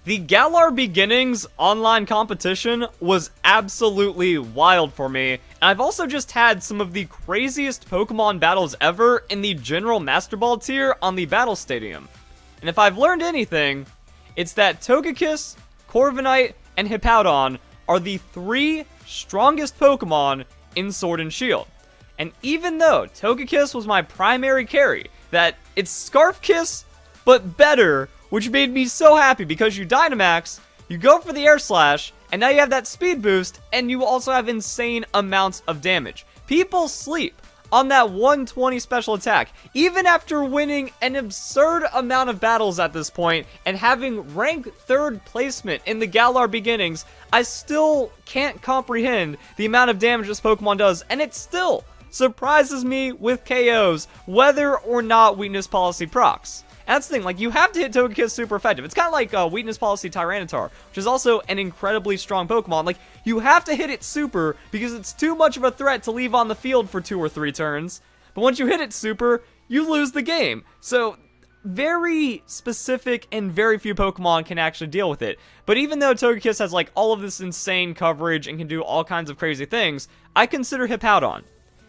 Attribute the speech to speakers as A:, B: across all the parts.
A: The Galar Beginnings online competition was absolutely wild for me, and I've also just had some of the craziest Pokemon battles ever in the General Master Ball tier on the Battle Stadium. And if I've learned anything, it's that Togekiss, Corviknight, and Hippowdon are the 3 strongest Pokemon in Sword and Shield. And even though Togekiss was my primary carry, that it's Scarf Kiss, but better, which made me so happy because you Dynamax, you go for the Air Slash, and now you have that speed boost, and you also have insane amounts of damage. People sleep on that 120 special attack, even after winning an absurd amount of battles at this point, and having rank 3rd placement in the Galar Beginnings. I still can't comprehend the amount of damage this Pokemon does, and it still surprises me with KOs, whether or not Weakness Policy procs. That's the thing, like, you have to hit Togekiss super effective. It's kind of like Weakness Policy Tyranitar, which is also an incredibly strong Pokemon. Like, you have to hit it super because it's too much of a threat to leave on the field for 2 or 3 turns. But once you hit it super, you lose the game. So, very specific and very few Pokemon can actually deal with it. But even though Togekiss has, like, all of this insane coverage and can do all kinds of crazy things, I consider Hippowdon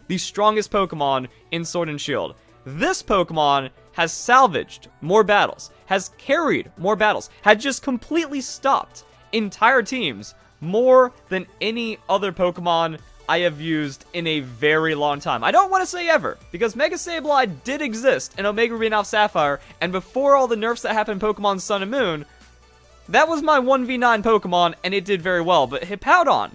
A: the strongest Pokemon in Sword and Shield. This Pokemon has salvaged more battles, has carried more battles, had just completely stopped entire teams more than any other Pokemon I have used in a very long time. I don't want to say ever, because Mega Sableye did exist in Omega Ruby and Alpha Sapphire, and before all the nerfs that happened in Pokemon Sun and Moon, that was my 1v9 Pokemon, and it did very well. But Hippowdon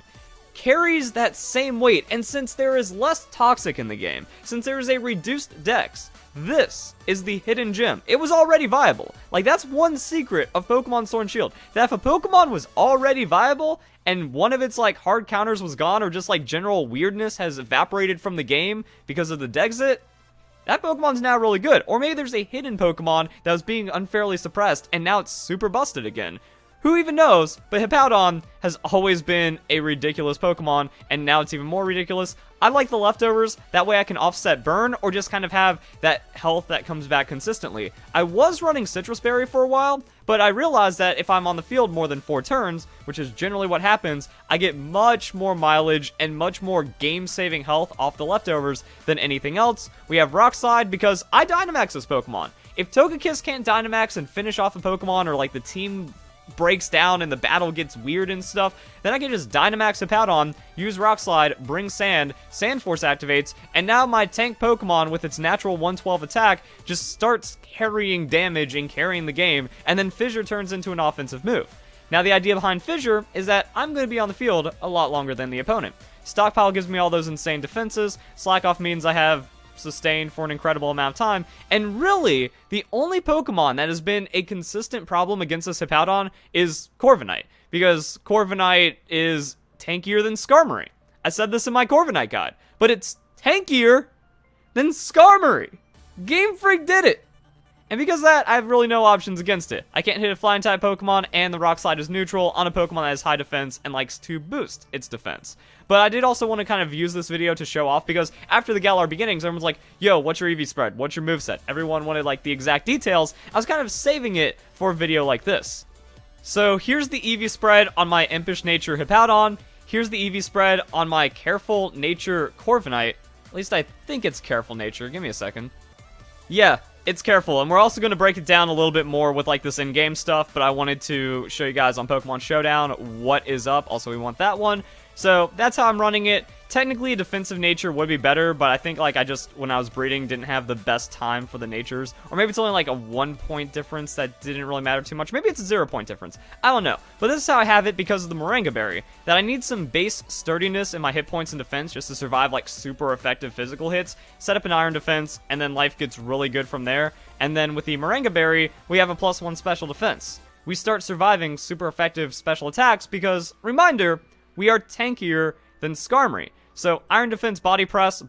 A: carries that same weight, and since there is less toxic in the game, since there is a reduced dex, this is the hidden gem. It was already viable. Like, that's one secret of Pokemon Sword and Shield, that if a Pokemon was already viable and one of its like hard counters was gone, or just like general weirdness has evaporated from the game because of the Dexit, that Pokemon's now really good. Or maybe there's a hidden Pokemon that was being unfairly suppressed and now it's super busted again. Who even knows? But Hippowdon has always been a ridiculous Pokemon, and now it's even more ridiculous. I like the leftovers, that way I can offset burn, or just kind of have that health that comes back consistently. I was running Citrus Berry for a while, but I realized that if I'm on the field more than 4 turns, which is generally what happens, I get much more mileage and much more game-saving health off the leftovers than anything else. We have Rock Slide because I Dynamax this Pokemon. If Togekiss can't Dynamax and finish off a Pokemon, or like the team breaks down and the battle gets weird and stuff, then I can just Dynamax Hippowdon, use Rock Slide, bring Sand, Sand Force activates, and now my tank Pokemon with its natural 112 attack just starts carrying damage and carrying the game, and then Fissure turns into an offensive move. Now the idea behind Fissure is that I'm going to be on the field a lot longer than the opponent. Stockpile gives me all those insane defenses, Slack Off means I have sustained for an incredible amount of time, and really, the only Pokemon that has been a consistent problem against this Hippowdon is Corviknight, because Corviknight is tankier than Skarmory. I said this in my Corviknight guide, but it's tankier than Skarmory. Game Freak did it! And because of that, I have really no options against it. I can't hit a Flying type Pokemon, and the Rock Slide is neutral on a Pokemon that has high defense and likes to boost its defense. But I did also want to kind of use this video to show off, because after the Galar Beginnings, everyone's like, yo, what's your EV spread? What's your moveset? Everyone wanted like the exact details. I was kind of saving it for a video like this. So here's the EV spread on my Impish Nature Hippowdon. Here's the EV spread on my Careful Nature Corviknight. At least I think it's Careful Nature. Give me a second. Yeah, it's Careful, and we're also going to break it down a little bit more with like this in-game stuff, but I wanted to show you guys on Pokemon Showdown what is up. Also, we want that one. So that's how I'm running it. Technically, Defensive Nature would be better, but I think like I just, when I was breeding, didn't have the best time for the natures. Or maybe it's only like a 1-point difference that didn't really matter too much. Maybe it's a 0-point difference. I don't know. But this is how I have it because of the Moringa Berry. That I need some base sturdiness in my hit points and defense just to survive like super effective physical hits. Set up an Iron Defense, and then life gets really good from there. And then with the Moringa Berry, we have a +1 special defense. We start surviving super effective special attacks because, reminder, we are tankier than Skarmory. So, Iron Defense, Body Press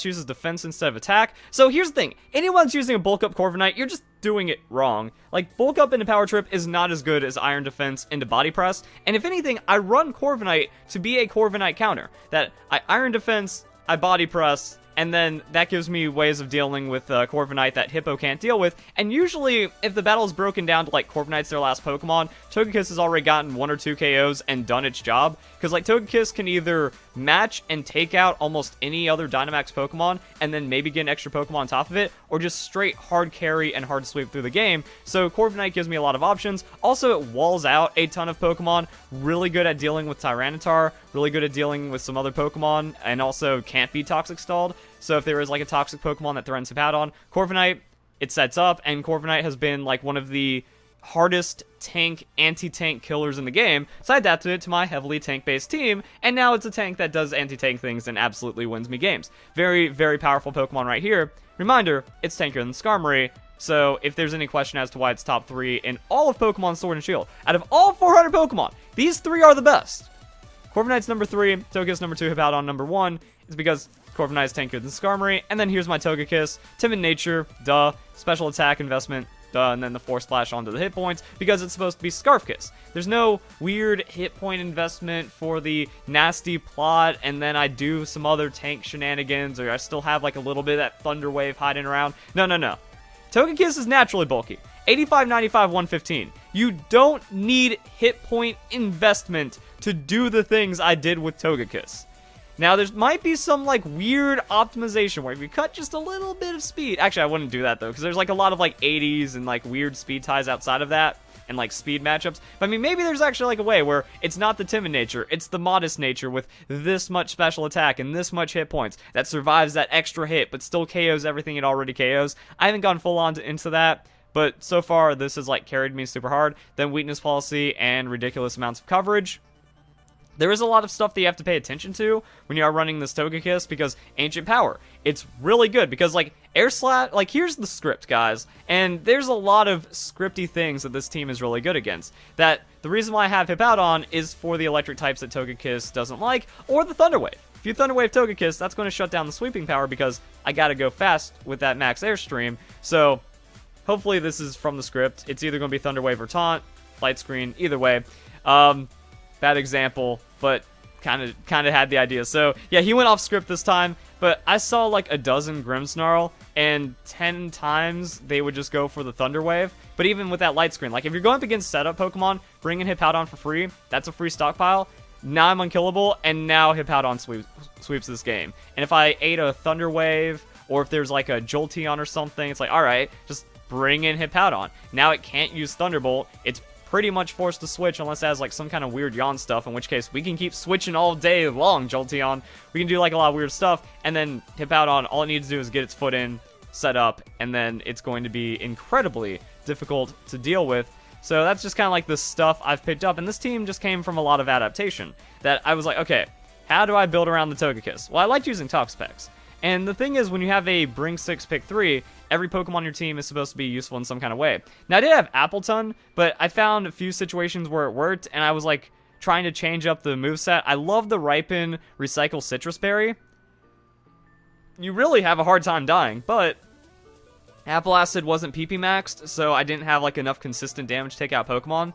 A: uses defense instead of attack. So here's the thing, anyone's using a Bulk Up Corviknight, you're just doing it wrong. Like, Bulk Up into Power Trip is not as good as Iron Defense into Body Press, and if anything, I run Corviknight to be a Corviknight counter. That I Iron Defense, I Body Press, and then that gives me ways of dealing with Corviknight that Hippo can't deal with. And usually, if the battle is broken down to like Corviknight's their last Pokemon, Togekiss has already gotten 1 or 2 KOs and done its job. Because like Togekiss can either match and take out almost any other Dynamax Pokemon, and then maybe get an extra Pokemon on top of it, or just straight hard carry and hard sweep through the game. So Corviknight gives me a lot of options. Also, it walls out a ton of Pokemon. Really good at dealing with Tyranitar, really good at dealing with some other Pokemon, and also can't be Toxic Stalled. So if there is like a toxic Pokemon that threatens Hippowdon, Corviknight, it sets up, and Corviknight has been like one of the hardest tank, anti-tank killers in the game, so I adapted it to my heavily tank-based team, and now it's a tank that does anti-tank things and absolutely wins me games. Very, very powerful Pokemon right here. Reminder, it's tankier than Skarmory, so if there's any question as to why it's top 3 in all of Pokemon Sword and Shield, out of all 400 Pokemon, these 3 are the best. Corviknight's number 3, Togekiss number 2, Hippowdon number 1, is because Corviknight is tankier than Skarmory, and then here's my Togekiss, timid nature, duh, special attack investment, duh, and then the Force Splash onto the hit points, because it's supposed to be Scarf Kiss. There's no weird hit point investment for the nasty plot, and then I do some other tank shenanigans, or I still have like a little bit of that Thunder Wave hiding around. No, no, no. Togekiss is naturally bulky. 85, 95, 115. You don't need hit point investment to do the things I did with Togekiss. Now, there might be some, like, weird optimization where if you cut just a little bit of speed... Actually, I wouldn't do that, though, because there's, like, a lot of, like, 80s and, like, weird speed ties outside of that and, like, speed matchups. But, I mean, maybe there's actually, like, a way where it's not the timid nature, it's the modest nature with this much special attack and this much hit points that survives that extra hit but still KOs everything it already KOs. I haven't gone full on into that, but so far, this has, like, carried me super hard. Then weakness policy and ridiculous amounts of coverage. There is a lot of stuff that you have to pay attention to when you are running this Togekiss, because Ancient Power, it's really good, because, like, Air Slash, like, here's the script, guys, and there's a lot of scripty things that this team is really good against. That the reason why I have Hippowdon is for the electric types that Togekiss doesn't like, or the Thunder Wave. If you Thunder Wave Togekiss, that's going to shut down the sweeping power, because I gotta go fast with that max airstream, so hopefully this is from the script. It's either going to be Thunder Wave or Taunt, Light Screen, either way. Bad example, but kind of had the idea. So, yeah, he went off script this time, but I saw like a dozen Grimmsnarl, and 10 times they would just go for the Thunder Wave. But even with that Light Screen, like if you're going up against setup Pokemon, bring in Hippowdon for free, that's a free stockpile. Now I'm unkillable, and now Hippowdon sweeps this game. And if I ate a Thunder Wave, or if there's like a Jolteon or something, it's like, alright, just bring in Hippowdon. Now it can't use Thunderbolt, it's pretty much forced to switch unless it has like some kind of weird yawn stuff, in which case we can keep switching all day long, Jolteon. We can do like a lot of weird stuff, and then Hippowdon, all it needs to do is get its foot in, set up, and then it's going to be incredibly difficult to deal with. So that's just kind of like the stuff I've picked up, and this team just came from a lot of adaptation. That I was like, okay, how do I build around the Togekiss? Well, I liked using Toxapex. And the thing is, when you have a Bring 6, Pick 3, every Pokemon on your team is supposed to be useful in some kind of way. Now, I did have Appleton, but I found a few situations where it worked, and I was, like, trying to change up the moveset. I love the Ripen, Recycle Citrus Berry. You really have a hard time dying, but Apple Acid wasn't PP maxed, so I didn't have, like, enough consistent damage to take out Pokemon.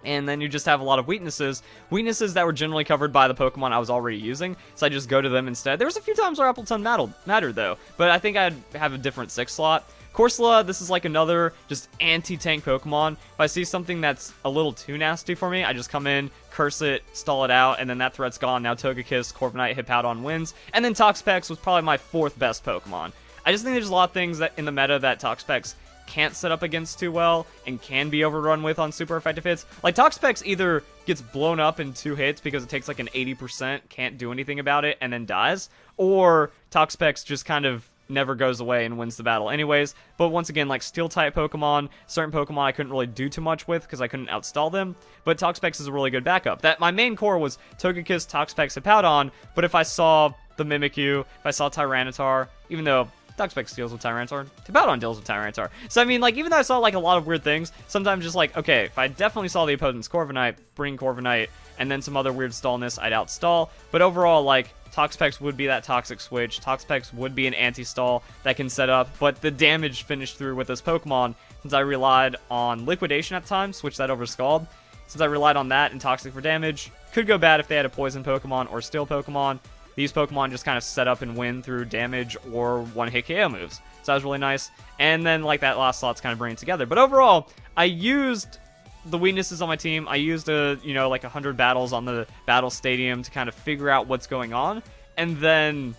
A: And then you just have a lot of weaknesses that were generally covered by the Pokemon I was already using, so I just go to them instead. There was a few times where Appleton mattered though, but I think I'd have a different 6 slot. Corsola, this is like another just anti-tank Pokemon. If I see something that's a little too nasty for me, I just come in, curse it, stall it out, and then that threat's gone. Now Togekiss, Corviknight, Hippowdon wins, and then Toxapex was probably my 4th best Pokemon. I just think there's a lot of things that in the meta that Toxapex can't set up against too well and can be overrun with on super effective hits. Like, Toxapex either gets blown up in 2 hits because it takes like an 80%, can't do anything about it, and then dies, or Toxapex just kind of never goes away and wins the battle anyways. But once again, like Steel-type Pokemon, certain Pokemon I couldn't really do too much with because I couldn't outstall them, but Toxapex is a really good backup. That my main core was Togekiss, Toxapex, Hippowdon, but if I saw the Mimikyu, if I saw Tyranitar, even though Toxapex deals with Tyranitar, Hippowdon deals with Tyranitar. So, I mean, like, even though I saw, like, a lot of weird things, sometimes just, like, okay, if I definitely saw the opponent's Corviknight, bring Corviknight, and then some other weird stallness, I'd outstall. But overall, like, Toxapex would be that toxic switch. Toxapex would be an anti-stall that can set up, but the damage finished through with this Pokemon, since I relied on Liquidation at the time, switch that over Scald. Since I relied on that and Toxic for damage, could go bad if they had a Poison Pokemon or Steel Pokemon. these Pokemon just kind of set up and win through damage or one-hit KO moves. So that was really nice. And then, like, that last slot's kind of bringing it together. But overall, I used the weaknesses on my team. I used, like 100 battles on the battle stadium to kind of figure out what's going on. And then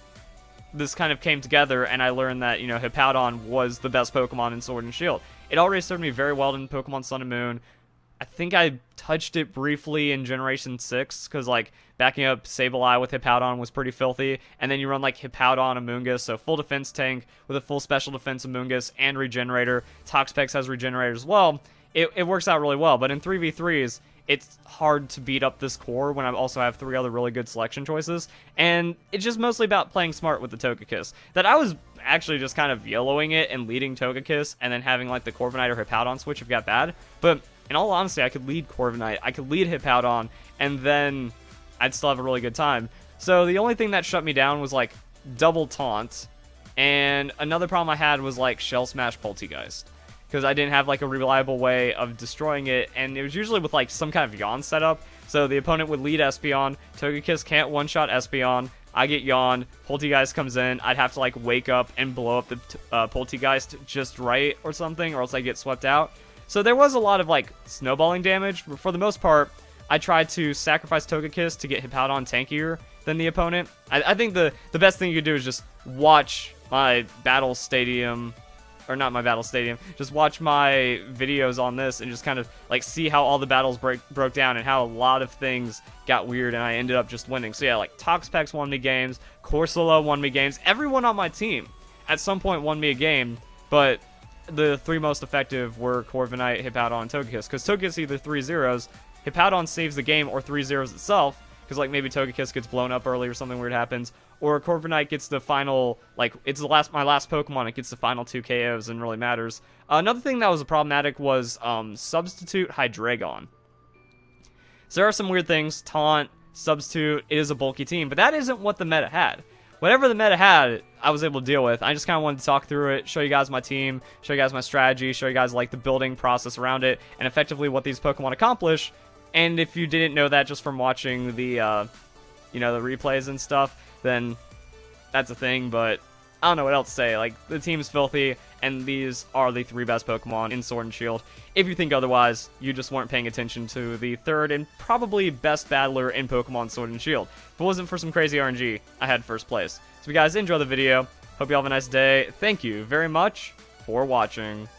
A: this kind of came together, and I learned that, Hippowdon was the best Pokemon in Sword and Shield. It already served me very well in Pokemon Sun and Moon. I think I touched it briefly in Generation 6, because, like, backing up Sableye with Hippowdon was pretty filthy, and then you run, like, Hippowdon Amoonguss, so full defense tank with a full special defense Amoonguss and Regenerator. Toxapex has Regenerator as well. It works out really well, but in 3v3s, it's hard to beat up this core when I also have 3 other really good selection choices, and it's just mostly about playing smart with the Togekiss. That I was actually just kind of YOLOing it and leading Togekiss, and then having, like, the Corviknight or Hippowdon switch if it got bad, but in all honesty, I could lead Corviknight, I could lead Hippowdon, and then I'd still have a really good time. So the only thing that shut me down was, like, double taunt, and another problem I had was, like, Shell Smash Poltegeist, because I didn't have, like, a reliable way of destroying it, and it was usually with, like, some kind of yawn setup. So the opponent would lead Espeon, Togekiss can't one-shot Espeon, I get yawn, Poltegeist comes in, I'd have to, like, wake up and blow up the Poltegeist just right or something, or else I get swept out. So there was a lot of, like, snowballing damage, but for the most part, I tried to sacrifice Togekiss to get Hippowdon tankier than the opponent. I think the best thing you could do is just watch my battle stadium, or not my battle stadium, just watch my videos on this and just kind of, like, see how all the battles broke down and how a lot of things got weird and I ended up just winning. So yeah, like, Toxapex won me games, Corsola won me games, everyone on my team at some point won me a game, but the 3 most effective were Corviknight, Hippowdon, and Togekiss, because Togekiss either 3-0s, Hippowdon saves the game, or 3-0s itself, because, like, maybe Togekiss gets blown up early or something weird happens, or Corviknight gets the final, like, it's my last Pokemon, it gets the final 2 KOs and really matters. Another thing that was problematic was Substitute Hydreigon. So there are some weird things, Taunt, Substitute, it is a bulky team, but that isn't what the meta had. Whatever the meta had, I was able to deal with. I just kind of wanted to talk through it, show you guys my team, show you guys my strategy, show you guys, like, the building process around it, and effectively what these Pokemon accomplish. And if you didn't know that just from watching the, the replays and stuff, then that's a thing, but I don't know what else to say. Like, the team's filthy, and these are the 3 best Pokemon in Sword and Shield. If you think otherwise, you just weren't paying attention to the 3rd and probably best battler in Pokemon Sword and Shield. If it wasn't for some crazy RNG, I had 1st place. So if you guys enjoy the video, hope you all have a nice day. Thank you very much for watching.